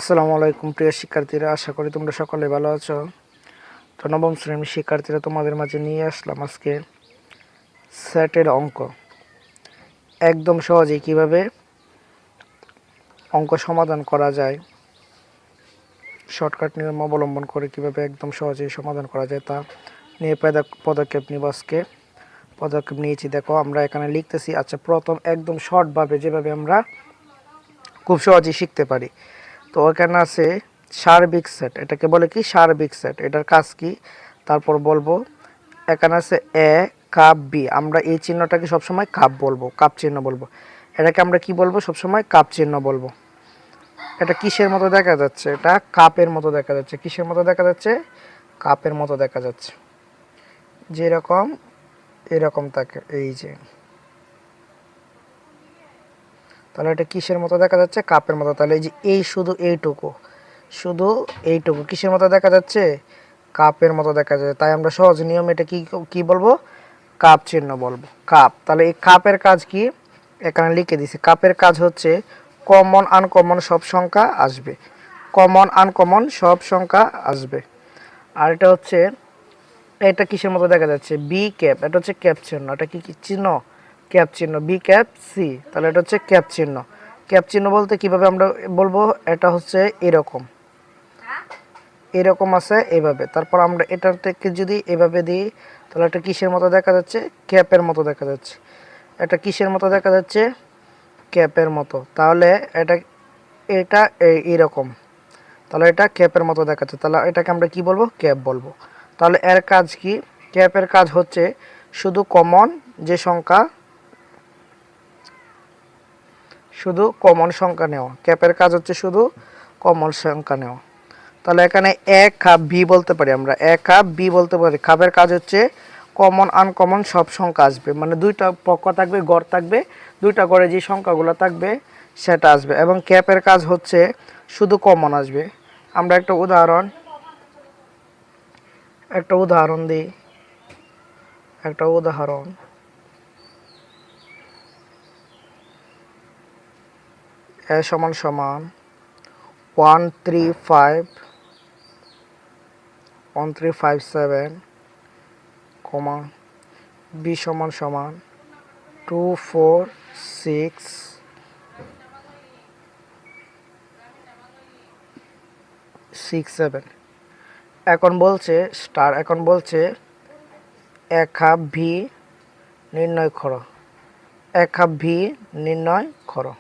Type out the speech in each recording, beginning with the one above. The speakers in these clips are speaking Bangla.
আসসালামু আলাইকুম প্রিয় শিক্ষার্থীরা, আশা করি তোমরা সকলে ভালো আছো। তো নবম শ্রেণীর শিক্ষার্থীরা তোমাদের মাঝে নিয়ে আসলাম আজকে সেটের অঙ্ক। একদম সহজেই কিভাবে অঙ্ক সমাধান করা যায়, শর্টকাট নিয়ম অবলম্বন করে কিভাবে একদম সহজেই সমাধান করা যায় তা নিয়ে পদক্ষেপ নিব আজকে। পদক্ষেপ নিয়েছি, দেখো আমরা এখানে লিখতেছি। আচ্ছা, প্রথম একদম শর্টভাবে যেভাবে আমরা খুব সহজেই শিখতে পারি। তো এখানে আছে সার্বিক সেট। এটাকে বলে কি? সার্বিক সেট। এটার কাজ কি তারপর বলবো। এখানে আছে এ কাপ বি। আমরা এই চিহ্নটাকে সবসময় কাপ বলবো, কাপ চিহ্ন বলবো। এটাকে আমরা কি বলবো? সবসময় কাপ চিহ্ন বলবো। এটা কিসের মতো দেখা যাচ্ছে? এটা কাপের মতো দেখা যাচ্ছে। কিসের মতো দেখা যাচ্ছে? কাপের মতো দেখা যাচ্ছে। যেরকম এরকম থাকে, এই যে। তাহলে এটা কিসের মতো দেখা যাচ্ছে? কাপের মতো। তাহলে এই যে এই শুধু এইটুকু কিসের মতো দেখা যাচ্ছে? কাপের মতো দেখা যাচ্ছে। তাই আমরা সহজ নিয়ম এটা কি বলবো? কাপ চিহ্ন বলবো, কাপ। তাহলে এই কাপের কাজ কি এখানে লিখে দিছি। কাপের কাজ হচ্ছে কমন আনকমন সব সংখ্যা আসবে, কমন আনকমন সব সংখ্যা আসবে। আর এটা হচ্ছে, এটা কিসের মতো দেখা যাচ্ছে? B cap. এটা হচ্ছে ক্যাপ চিহ্ন। এটা কি চিহ্ন? ক্যাপ চিহ্ন। B cap C. তাহলে এটা হচ্ছে ক্যাপ চিহ্ন। ক্যাপ চিহ্ন বলতে কিভাবে আমরা বলবো? এটা হচ্ছে এরকম, এরকম আছে এভাবে। তারপর আমরা এটার থেকে যদি এভাবে দিই তাহলে এটা কিসের মতো দেখা যাচ্ছে? ক্যাপের মতো দেখা যাচ্ছে। এটা কিসের মতো দেখা যাচ্ছে? ক্যাপের মতো। তাহলে এটা এটা এইরকম। তাহলে এটা ক্যাপের মতো দেখাচ্ছে। তাহলে এটাকে আমরা কি বলবো? ক্যাপ বলবো। তাহলে এর কাজ কি? ক্যাপের কাজ হচ্ছে শুধু কমন যে সংখ্যা, শুধু কমন সংখ্যা নেওয়া। ক্যাপের কাজ হচ্ছে শুধু কমন সংখ্যা নেওয়া। তাহলে এখানে এক কাপ বি বলতে পারি আমরা, এক কাপ বি বলতে পারি। কাপের কাজ হচ্ছে কমন আনকমন সব সংখ্যা আসবে, মানে দুইটা পক্ষ থাকবে, গড় থাকবে, দুইটা গড়ে যে সংখ্যাগুলো থাকবে সেটা আসবে। এবং ক্যাপের কাজ হচ্ছে শুধু কমন আসবে। আমরা একটা উদাহরণ দিই। একটা উদাহরণ, এ সমান সমান 1357, কমা বি সমান সমান 24667। এখন বলছে স্টার, এখন বলছে এক কাপ ভি নির্ণয় করো, এক কাপ ভি নির্ণয় করো।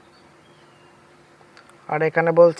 আর এখানে বলছে